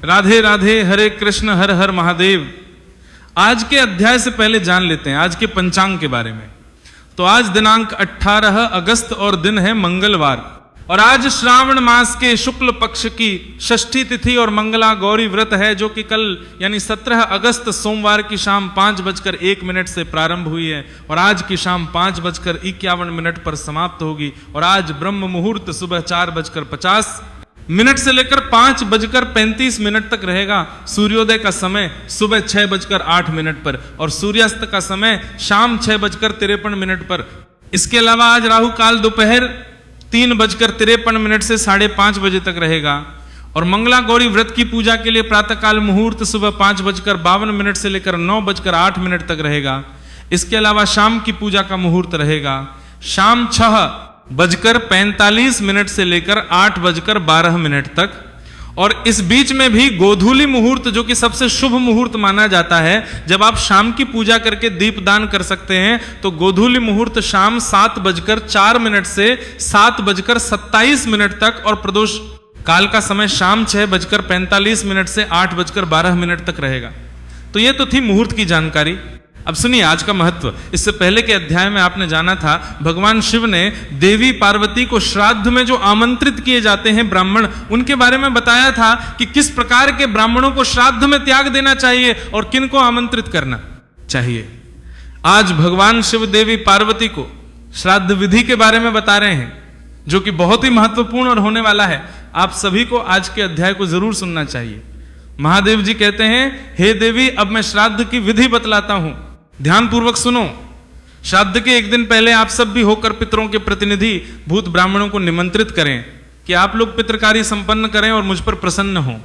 राधे राधे, हरे कृष्ण, हर हर महादेव। आज के अध्याय से पहले जान लेते हैं आज के पंचांग के बारे में। तो आज दिनांक 18 अगस्त और दिन है मंगलवार, और आज श्रावण मास के शुक्ल पक्ष की षष्ठी तिथि और मंगला गौरी व्रत है, जो कि कल यानी 17 अगस्त सोमवार की शाम 5:01 से प्रारंभ हुई है और आज की शाम 5:51 पर समाप्त होगी। और आज ब्रह्म मुहूर्त सुबह 4:50 से लेकर 5:35 तक रहेगा। सूर्योदय का समय सुबह 6:08 पर और सूर्यास्त का समय शाम 6:53 पर। इसके अलावा आज राहु काल दोपहर 3:53 से 5:30 बजे तक रहेगा। और मंगला गौरी व्रत की पूजा के लिए प्रातःकाल मुहूर्त सुबह 5:52 से लेकर 9:08 तक रहेगा। इसके अलावा शाम की पूजा का मुहूर्त रहेगा शाम 6:45 से लेकर 8:12 तक। और इस बीच में भी गोधूली मुहूर्त, जो कि सबसे शुभ मुहूर्त माना जाता है, जब आप शाम की पूजा करके दीपदान कर सकते हैं, तो गोधूली मुहूर्त शाम 7:04 से 7:27 तक और प्रदोष काल का समय शाम 6:45 से 8:12 तक रहेगा। तो ये तो थी मुहूर्त की जानकारी। अब सुनिए आज का महत्व। इससे पहले के अध्याय में आपने जाना था भगवान शिव ने देवी पार्वती को श्राद्ध में जो आमंत्रित किए जाते हैं ब्राह्मण, उनके बारे में बताया था कि किस प्रकार के ब्राह्मणों को श्राद्ध में त्याग देना चाहिए और किन को आमंत्रित करना चाहिए। आज भगवान शिव देवी पार्वती को श्राद्ध विधि के बारे में बता रहे हैं, जो कि बहुत ही महत्वपूर्ण और होने वाला है। आप सभी को आज के अध्याय को जरूर सुनना चाहिए। महादेव जी कहते हैं, हे देवी, अब मैं श्राद्ध की विधि बतलाता हूं, ध्यान पूर्वक सुनो। श्राद्ध के एक दिन पहले आप सब भी होकर पितरों के प्रतिनिधि भूत ब्राह्मणों को निमंत्रित करें कि आप लोग पितृकार्य संपन्न करें और मुझ पर प्रसन्न हो।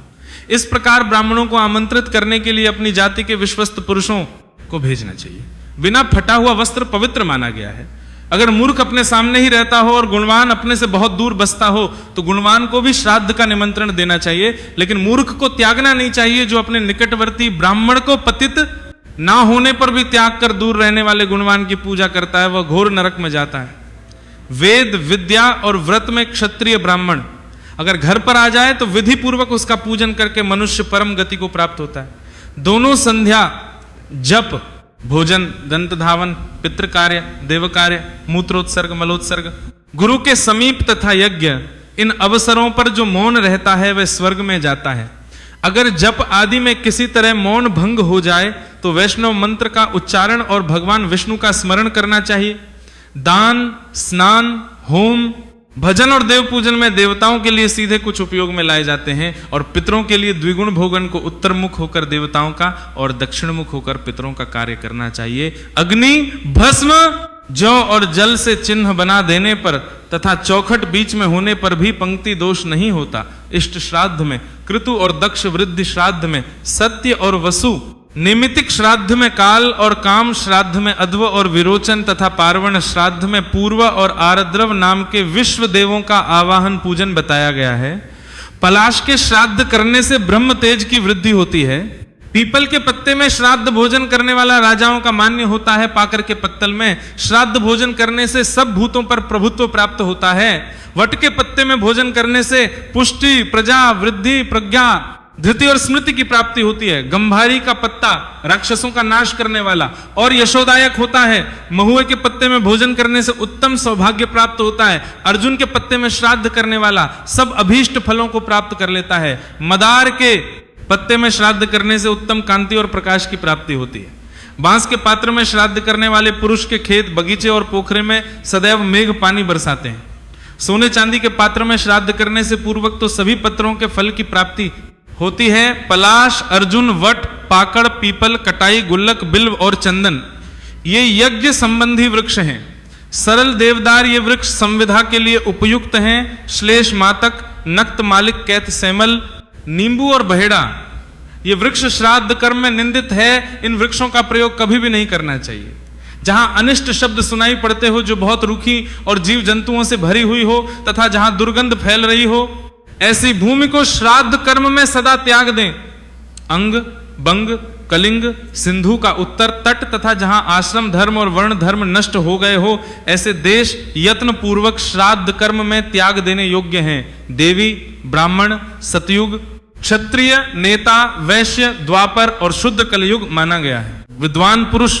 इस प्रकार ब्राह्मणों को आमंत्रित करने के लिए अपनी जाति के विश्वस्त पुरुषों को भेजना चाहिए। बिना फटा हुआ वस्त्र पवित्र माना गया है। अगर मूर्ख अपने सामने ही रहता हो और गुणवान अपने से बहुत दूर बसता हो, तो गुणवान को भी श्राद्ध का निमंत्रण देना चाहिए, लेकिन मूर्ख को त्यागना नहीं चाहिए। जो अपने निकटवर्ती ब्राह्मण को पतित ना होने पर भी त्याग कर दूर रहने वाले गुणवान की पूजा करता है, वह घोर नरक में जाता है। वेद, विद्या और व्रत में क्षत्रिय ब्राह्मण अगर घर पर आ जाए तो विधि पूर्वक उसका पूजन करके मनुष्य परम गति को प्राप्त होता है। दोनों संध्या, जप, भोजन, दंत धावन, पितृ कार्य, देव कार्य, मूत्रोत्सर्ग, मलोत्सर्ग, गुरु के समीप तथा यज्ञ, इन अवसरों पर जो मौन रहता है वह स्वर्ग में जाता है। अगर जप आदि में किसी तरह मौन भंग हो जाए तो वैष्णव मंत्र का उच्चारण और भगवान विष्णु का स्मरण करना चाहिए। दान, स्नान, होम, भजन और देव पूजन में देवताओं के लिए सीधे कुछ उपयोग में लाए जाते हैं और पितरों के लिए द्विगुण भोगन को उत्तर मुख होकर देवताओं का और दक्षिण मुख होकर पितरों का कार्य करना चाहिए। अग्नि, भस्म, जौ और जल से चिन्ह बना देने पर तथा चौखट बीच में होने पर भी पंक्ति दोष नहीं होता। इष्ट श्राद्ध में कृतु और दक्ष, वृद्धि श्राद्ध में सत्य और वसु, निमितिक श्राद्ध में काल और काम, श्राद्ध में अध्व और विरोचन तथा पार्वण श्राद्ध में पूर्व और आरद्रव नाम के विश्व देवों का आवाहन पूजन बताया गया है। पलाश के श्राद्ध करने से ब्रह्म तेज की वृद्धि होती है। पीपल के पत्ते में श्राद्ध भोजन करने वाला राजाओं का मान्य होता है। पाकर के पत्तल में श्राद्ध भोजन करने से सब भूतों पर प्रभुत्व प्राप्त होता है। वट के पत्ते में भोजन करने से पुष्टि, प्रजा, वृद्धि, प्रज्ञा, धृति और स्मृति की प्राप्ति होती है। गंभारी का पत्ता राक्षसों का नाश करने वाला और यशोदायक होता है। महुए के पत्ते में भोजन करने से उत्तम सौभाग्य प्राप्त होता है। अर्जुन के पत्ते में श्राद्ध करने वाला सब अभीष्ट फलों को प्राप्त कर लेता है। मदार के पत्ते में श्राद्ध करने से उत्तम कांति और प्रकाश की प्राप्ति होती है। बांस के पात्र में श्राद्ध करने वाले पुरुष के खेत, बगीचे और पोखरे में सदैव मेघ पानी बरसाते हैं। सोने चांदी के पात्र में श्राद्ध करने से पूर्वक तो सभी पत्रों के फल की प्राप्ति होती है। पलाश, अर्जुन, वट, पाकड़, पीपल, कटाई, गुल्लक, बिल्व और चंदन ये यज्ञ संबंधी वृक्ष हैं। सरल देवदार ये वृक्ष संविधा के लिए उपयुक्त हैं। श्लेष, मातक, नक्त, मालिक, कैत, सेमल, नींबू और बहेड़ा ये वृक्ष श्राद्ध कर्म में निंदित है। इन वृक्षों का प्रयोग कभी भी नहीं करना चाहिए। जहां अनिष्ट शब्द सुनाई पड़ते हो, जो बहुत रूखी और जीव जंतुओं से भरी हुई हो तथा जहां दुर्गंध फैल रही हो, ऐसी भूमि को श्राद्ध कर्म में सदा त्याग दें। अंग, बंग, कलिंग, सिंधु का उत्तर तट तथा जहां आश्रम धर्म और वर्ण धर्म नष्ट हो गए हो, ऐसे देश यत्न पूर्वक श्राद्ध कर्म में त्याग देने योग्य हैं। देवी, ब्राह्मण, सतयुग, क्षत्रिय, नेता, वैश्य, द्वापर और शुद्ध कलयुग माना गया है। विद्वान पुरुष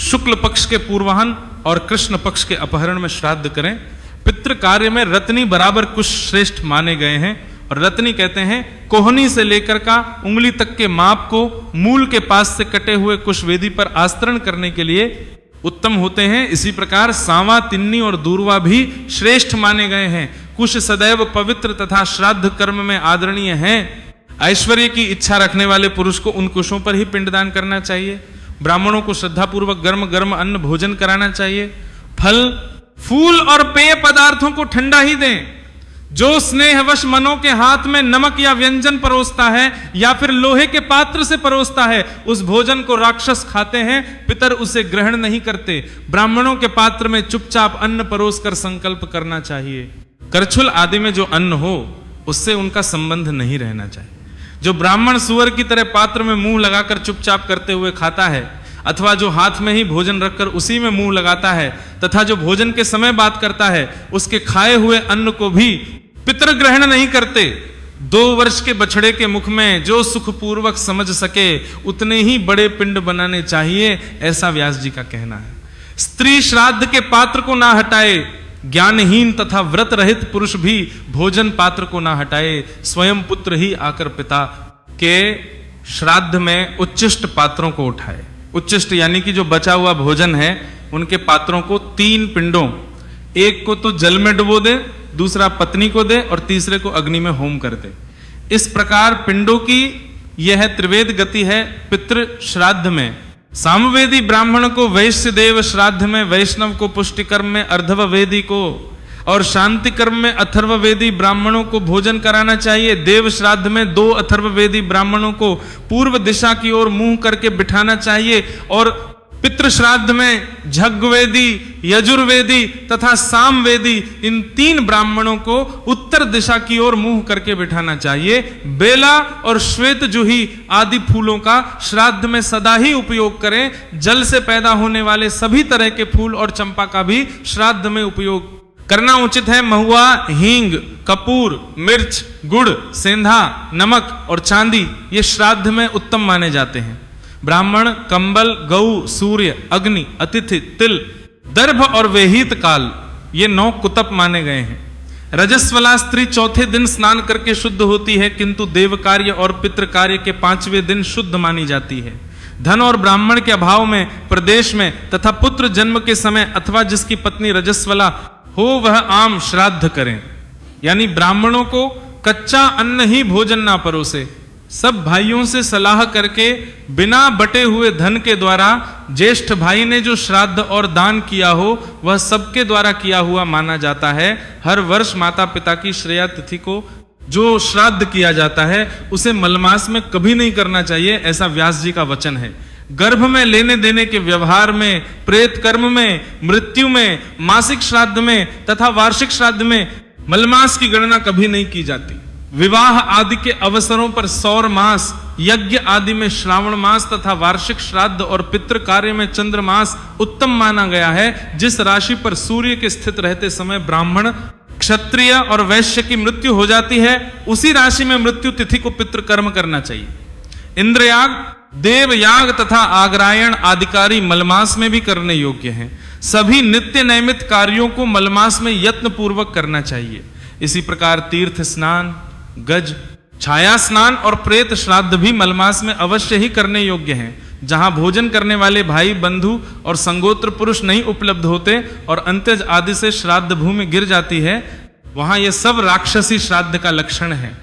शुक्ल पक्ष के पूर्वाहन और कृष्ण पक्ष के अपहरण में श्राद्ध करें। पितृ कार्य में रत्नी बराबर कुश श्रेष्ठ माने गए हैं। और रत्नी कहते हैं कोहनी से लेकर का उंगली तक के माप को मूल के पास से कटे हुए कुश वेदी पर आस्तरण करने के लिए उत्तम होते हैं। इसी प्रकार सांवा, तिन्नी और दूर्वा भी श्रेष्ठ माने गए हैं। कुश सदैव पवित्र तथा श्राद्ध कर्म में आदरणीय हैं। ऐश्वर्य की इच्छा रखने वाले पुरुष को उन कुशों पर ही पिंडदान करना चाहिए। ब्राह्मणों को श्रद्धापूर्वक गर्म गर्म अन्न भोजन कराना चाहिए। फल, फूल और पेय पदार्थों को ठंडा ही दें। जो स्नेहवश मनों के हाथ में नमक या व्यंजन परोसता है या फिर लोहे के पात्र से परोसता है, उस भोजन को राक्षस खाते हैं, पितर उसे ग्रहण नहीं करते। ब्राह्मणों के पात्र में चुपचाप अन्न परोसकर संकल्प करना चाहिए। करछुल आदि में जो अन्न हो उससे उनका संबंध नहीं रहना चाहिए। जो ब्राह्मण सुअर की तरह पात्र में मुंह लगाकर चुपचाप करते हुए खाता है, अथवा जो हाथ में ही भोजन रखकर उसी में मुंह लगाता है, तथा जो भोजन के समय बात करता है, उसके खाए हुए अन्न को भी पितर ग्रहण नहीं करते। 2 वर्ष के बछड़े के मुख में जो सुखपूर्वक समझ सके उतने ही बड़े पिंड बनाने चाहिए, ऐसा व्यास जी का कहना है। स्त्री श्राद्ध के पात्र को ना हटाए। ज्ञानहीन तथा व्रत रहित पुरुष भी भोजन पात्र को ना हटाए। स्वयं पुत्र ही आकर पिता के श्राद्ध में उच्चिष्ट पात्रों को उठाए। उच्चिष्ट यानी कि जो बचा हुआ भोजन है उनके पात्रों को 3 पिंडों, एक को तो जल में डुबो दे, दूसरा पत्नी को दे और तीसरे को अग्नि में होम कर दे। इस प्रकार पिंडों की यह त्रिवेद गति है। पितृ श्राद्ध में सामवेदी ब्राह्मण को वैश्य देव, श्राद्ध में वैष्णव को, पुष्टि कर्म में अर्धववेदी को और शांति कर्म में अथर्ववेदी ब्राह्मणों को भोजन कराना चाहिए। देव श्राद्ध में 2 अथर्ववेदी ब्राह्मणों को पूर्व दिशा की ओर मुंह करके बिठाना चाहिए और पितृ श्राद्ध में झग्वेदी, यजुर्वेदी तथा सामवेदी इन 3 ब्राह्मणों को उत्तर दिशा की ओर मुंह करके बिठाना चाहिए। बेला और श्वेत जूही आदि फूलों का श्राद्ध में सदा ही उपयोग करें। जल से पैदा होने वाले सभी तरह के फूल और चंपा का भी श्राद्ध में उपयोग करना उचित है। महुआ, हींग, कपूर, मिर्च, गुड़, सेंधा, नमक और चांदी ये श्राद्ध में उत्तम माने जाते हैं। ब्राह्मण, कंबल, गऊ, सूर्य, अग्नि, अतिथि, तिल, दर्भ और वेहित काल ये 9 कुतप माने गए हैं। रजस्वला स्त्री चौथे दिन स्नान करके शुद्ध होती है, किंतु देव कार्य और पितृ कार्य के 5वें दिन शुद्ध मानी जाती है। धन और ब्राह्मण के अभाव में, प्रदेश में तथा पुत्र जन्म के समय अथवा जिसकी पत्नी रजस्वला हो वह आम श्राद्ध करें। यानी ब्राह्मणों को कच्चा अन्न ही भोजन ना परोसे। सब भाइयों से सलाह करके बिना बटे हुए धन के द्वारा ज्येष्ठ भाई ने जो श्राद्ध और दान किया हो वह सबके द्वारा किया हुआ माना जाता है। हर वर्ष माता पिता की श्रेया तिथि को जो श्राद्ध किया जाता है उसे मलमास में कभी नहीं करना चाहिए, ऐसा व्यास जी का वचन है। गर्भ में लेने देने के व्यवहार में, प्रेत कर्म में, मृत्यु में, मासिक श्राद्ध में तथा वार्षिक श्राद्ध में मलमास की गणना कभी नहीं की जाती। विवाह आदि के अवसरों पर सौर मास, यज्ञ आदि में श्रावण मास तथा वार्षिक श्राद्ध और पितृ कार्य में चंद्र मास उत्तम माना गया है। जिस राशि पर सूर्य के स्थित रहते समय ब्राह्मण, क्षत्रिय और वैश्य की मृत्यु हो जाती है, उसी राशि में मृत्यु तिथि को पितृ कर्म करना चाहिए। इंद्रयाग, देवयाग तथा आग्रायण आदिकारी मलमास में भी करने योग्य हैं। सभी नित्य नैमित कार्यों को मलमास में यत्न पूर्वक करना चाहिए। इसी प्रकार तीर्थ स्नान, गज, छाया स्नान और प्रेत श्राद्ध भी मलमास में अवश्य ही करने योग्य हैं। जहां भोजन करने वाले भाई, बंधु और संगोत्र पुरुष नहीं उपलब्ध होते और अंत्यज आदि से श्राद्ध भूमि गिर जाती है, वहां यह सब राक्षसी श्राद्ध का लक्षण है।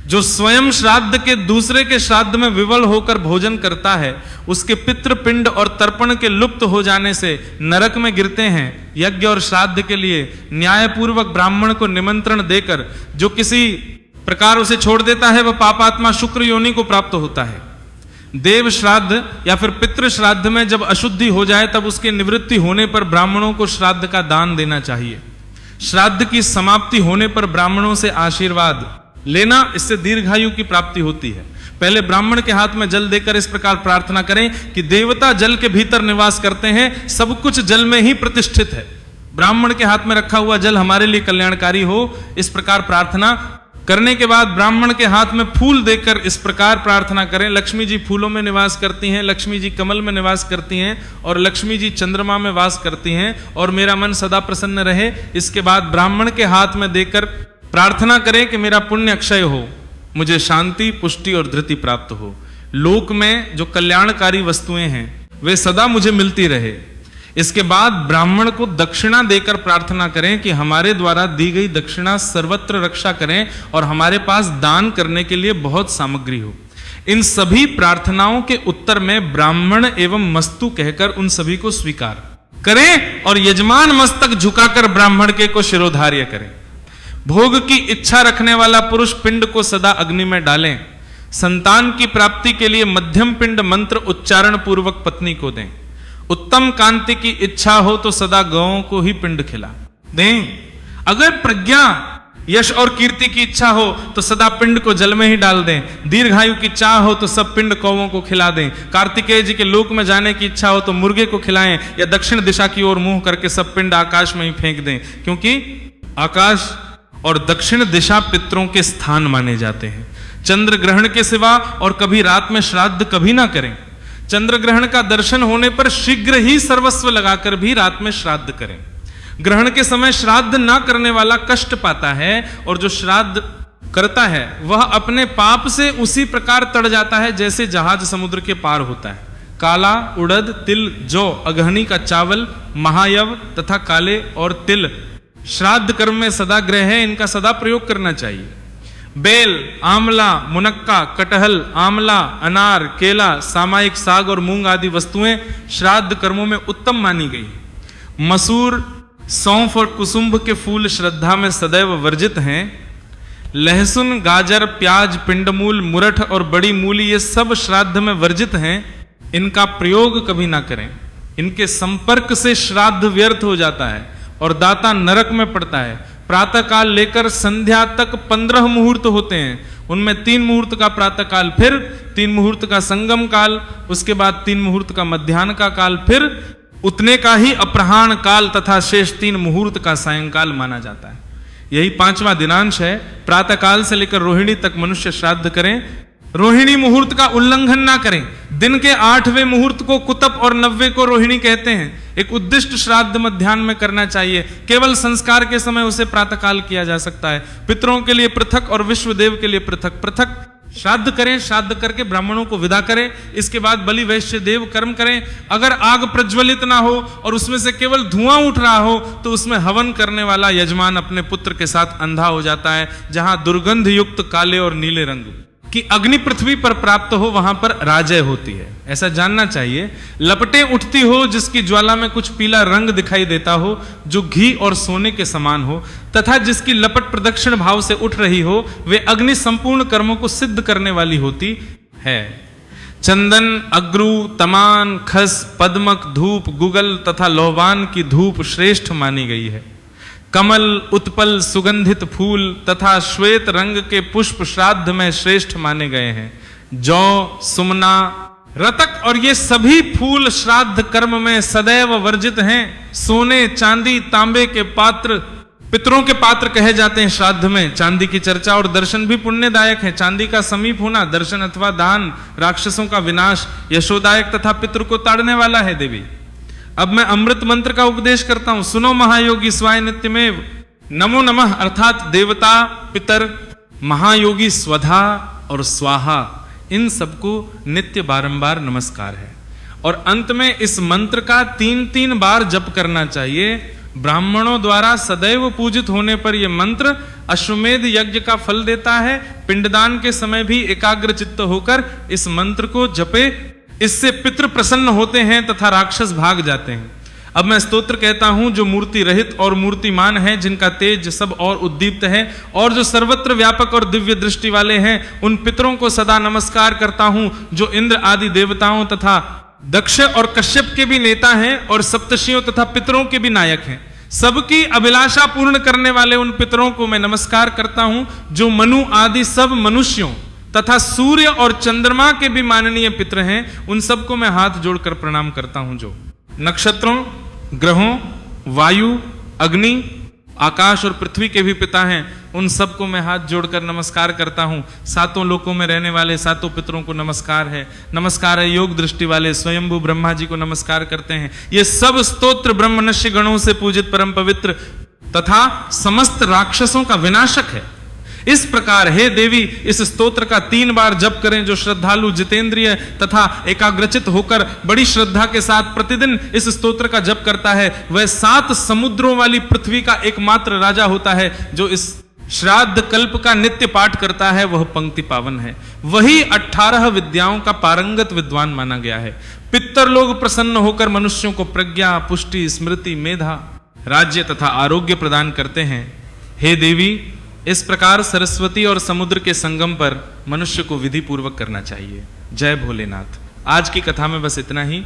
जो स्वयं श्राद्ध के दूसरे के श्राद्ध में विवल होकर भोजन करता है, उसके पितृपिंड और तर्पण के लुप्त हो जाने से नरक में गिरते हैं। यज्ञ और श्राद्ध के लिए न्यायपूर्वक ब्राह्मण को निमंत्रण देकर जो किसी प्रकार उसे छोड़ देता है वह पापात्मा शुक्र योनि को प्राप्त होता है। देव श्राद्ध या फिर पितृ श्राद्ध में जब अशुद्धि हो जाए तब उसकी निवृत्ति होने पर ब्राह्मणों को श्राद्ध का दान देना चाहिए। श्राद्ध की समाप्ति होने पर ब्राह्मणों से आशीर्वाद लेना, इससे दीर्घायु की प्राप्ति होती है। पहले ब्राह्मण के हाथ में जल देकर इस प्रकार प्रार्थना करें कि देवता जल के भीतर निवास करते हैं, सब कुछ जल में ही प्रतिष्ठित है। ब्राह्मण के हाथ में रखा हुआ जल हमारे लिए कल्याणकारी हो, इस प्रकार प्रार्थना करने के बाद ब्राह्मण के हाथ में फूल देकर इस प्रकार प्रार्थना करें, लक्ष्मी जी फूलों में निवास करती हैं, लक्ष्मी जी कमल में निवास करती हैं और लक्ष्मी जी चंद्रमा में वास करती हैं और मेरा मन सदा प्रसन्न रहे। इसके बाद ब्राह्मण के हाथ में देकर प्रार्थना करें कि मेरा पुण्य अक्षय हो, मुझे शांति, पुष्टि और धृति प्राप्त हो, लोक में जो कल्याणकारी वस्तुएं हैं वे सदा मुझे मिलती रहे। इसके बाद ब्राह्मण को दक्षिणा देकर प्रार्थना करें कि हमारे द्वारा दी गई दक्षिणा सर्वत्र रक्षा करें और हमारे पास दान करने के लिए बहुत सामग्री हो। इन सभी प्रार्थनाओं के उत्तर में ब्राह्मण एवं मस्तु कहकर उन सभी को स्वीकार करें और यजमान मस्तक झुकाकर ब्राह्मण के को शिरोधार्य करें। भोग की इच्छा रखने वाला पुरुष पिंड को सदा अग्नि में डालें। संतान की प्राप्ति के लिए मध्यम पिंड मंत्र उच्चारण पूर्वक पत्नी को दें। उत्तम कांति की इच्छा हो तो सदा गौओं को ही पिंड खिला दें। अगर प्रज्ञा, यश और कीर्ति की इच्छा हो तो सदा पिंड को जल में ही डाल दें। दीर्घायु की चाह हो तो सब पिंड कौवों को खिला दें। कार्तिकेय जी के लोक में जाने की इच्छा हो तो मुर्गे को खिलाएं या दक्षिण दिशा की ओर मुंह करके सब पिंड आकाश में ही फेंक दें, क्योंकि आकाश और दक्षिण दिशा पितरों के स्थान माने जाते हैं। चंद्र ग्रहण के सिवा और कभी रात में श्राद्ध कभी ना करें। चंद्र ग्रहण का दर्शन होने पर शीघ्र ही सर्वस्व लगाकर भी रात में श्राद्ध करें। ग्रहण के समय श्राद्ध ना करने वाला कष्ट पाता है और जो श्राद्ध करता है वह अपने पाप से उसी प्रकार तड़ जाता है जैसे जहाज समुद्र के पार होता है। काला उड़द, तिल, जौ, अगहनी का चावल, महायव तथा काले और तिल श्राद्ध कर्म में सदा ग्रह है, इनका सदा प्रयोग करना चाहिए। बेल, आंवला, मुनक्का, कटहल, आंवला, अनार, केला, सामायिक साग और मूंग आदि वस्तुएं श्राद्ध कर्मों में उत्तम मानी गई। मसूर, सौंफ और कुसुम्भ के फूल श्रद्धा में सदैव वर्जित हैं। लहसुन, गाजर, प्याज, पिंडमूल, मुरठ और बड़ी मूली ये सब श्राद्ध में वर्जित हैं, इनका प्रयोग कभी ना करें। इनके संपर्क से श्राद्ध व्यर्थ हो जाता है और दाता नरक में पड़ता है। प्रातः काल लेकर संध्या तक 15 मुहूर्त होते हैं, उनमें 3 मुहूर्त का प्रातः काल, फिर 3 मुहूर्त का संगम काल, उसके बाद 3 मुहूर्त का मध्याह्न का काल, फिर उतने का ही अपराह्न काल तथा शेष 3 मुहूर्त का सायंकाल माना जाता है। यही 5वां दिनांश है। प्रातः काल से लेकर रोहिणी तक मनुष्य श्राद्ध करें। रोहिणी मुहूर्त का उल्लंघन ना करें। दिन के 8वें मुहूर्त को कुतप और 9वें को रोहिणी कहते हैं। एक उद्दिष्ट श्राद्ध मध्याह्न में करना चाहिए। केवल संस्कार के समय उसे प्रातःकाल किया जा सकता है। पितरों के लिए पृथक और विश्वदेव के लिए पृथक पृथक श्राद्ध करें। श्राद्ध करके ब्राह्मणों को विदा करें। इसके बाद बलि वैश्य देव कर्म करें। अगर आग प्रज्वलित ना हो और उसमें से केवल धुआं उठ रहा हो तो उसमें हवन करने वाला यजमान अपने पुत्र के साथ अंधा हो जाता है। जहां दुर्गंध युक्त काले और नीले रंग कि अग्नि पृथ्वी पर प्राप्त हो वहां पर राजय होती है, ऐसा जानना चाहिए। लपटें उठती हो जिसकी ज्वाला में कुछ पीला रंग दिखाई देता हो जो घी और सोने के समान हो तथा जिसकी लपट प्रदक्षिण भाव से उठ रही हो, वे अग्नि संपूर्ण कर्मों को सिद्ध करने वाली होती है। चंदन, अग्रू, तमान, खस, पद्मक, धूप, गुगल तथा लोहवान की धूप श्रेष्ठ मानी गई है। कमल, उत्पल, सुगंधित फूल तथा श्वेत रंग के पुष्प श्राद्ध में श्रेष्ठ माने गए हैं। जौ, सुमना, रतक और ये सभी फूल श्राद्ध कर्म में सदैव वर्जित हैं। सोने, चांदी, तांबे के पात्र पितरों के पात्र कहे जाते हैं। श्राद्ध में चांदी की चर्चा और दर्शन भी पुण्यदायक है। चांदी का समीप होना दर्शन अथवा दान राक्षसों का विनाश, यशोदायक तथा पितृ को ताड़ने वाला है। देवी, अब मैं अमृत मंत्र का उपदेश करता हूं। सुनो महायोगी स्वाय नित्यमेव नमो नमः अर्थात देवता, पितर, महायोगी स्वधा और स्वाहा, इन सबको नित्य बारंबार नमस्कार है। और अंत में इस मंत्र का 3-3 बार जप करना चाहिए। ब्राह्मणों द्वारा सदैव पूजित होने पर यह मंत्र अश्वमेध यज्ञ का फल देता है। पिंडदान के समय भी एकाग्र चित्त होकर इस मंत्र को जपे, इससे पितृ प्रसन्न होते हैं तथा राक्षस भाग जाते हैं। अब मैं स्तोत्र कहता हूं जो मूर्ति रहित और मूर्तिमान है, जिनका तेज सब और उद्दीप्त है और जो सर्वत्र व्यापक और दिव्य दृष्टि वाले हैं, उन पितरों को सदा नमस्कार करता हूं जो इंद्र आदि देवताओं तथा दक्ष और कश्यप के भी नेता हैं और सप्तर्षियों तथा पितरों के भी नायक हैं। सबकी अभिलाषा पूर्ण करने वाले उन पितरों को मैं नमस्कार करता हूं जो मनु आदि सब मनुष्यों तथा सूर्य और चंद्रमा के भी माननीय पितर हैं। उन सबको मैं हाथ जोड़कर प्रणाम करता हूं जो नक्षत्रों, ग्रहों, वायु, अग्नि आकाश और पृथ्वी के भी पिता हैं, उन सबको मैं हाथ जोड़कर नमस्कार करता हूँ। सातों लोकों में रहने वाले सातों पितरों को नमस्कार है। नमस्कार है योग दृष्टि वाले स्वयंभू ब्रह्मा जी को नमस्कार करते हैं। ये सब स्तोत्र ब्रह्मनश्य गणों से पूजित परम पवित्र तथा समस्त राक्षसों का विनाशक है। इस प्रकार हे देवी, इस स्तोत्र का 3 बार जप करें। जो श्रद्धालु जितेंद्रिय तथा एकाग्रचित होकर बड़ी श्रद्धा के साथ प्रतिदिन इस स्तोत्र का जप करता है, वह 7 समुद्रों वाली पृथ्वी का एकमात्र राजा होता है। जो इस श्राद्ध कल्प का नित्य पाठ करता है वह पंक्ति पावन है। वही 18 विद्याओं का पारंगत विद्वान माना गया है। पितर लोग प्रसन्न होकर मनुष्यों को प्रज्ञा, पुष्टि, स्मृति, मेधा, राज्य तथा आरोग्य प्रदान करते हैं। हे देवी, इस प्रकार सरस्वती और समुद्र के संगम पर मनुष्य को विधि पूर्वक करना चाहिए। जय भोलेनाथ। आज की कथा में बस इतना ही।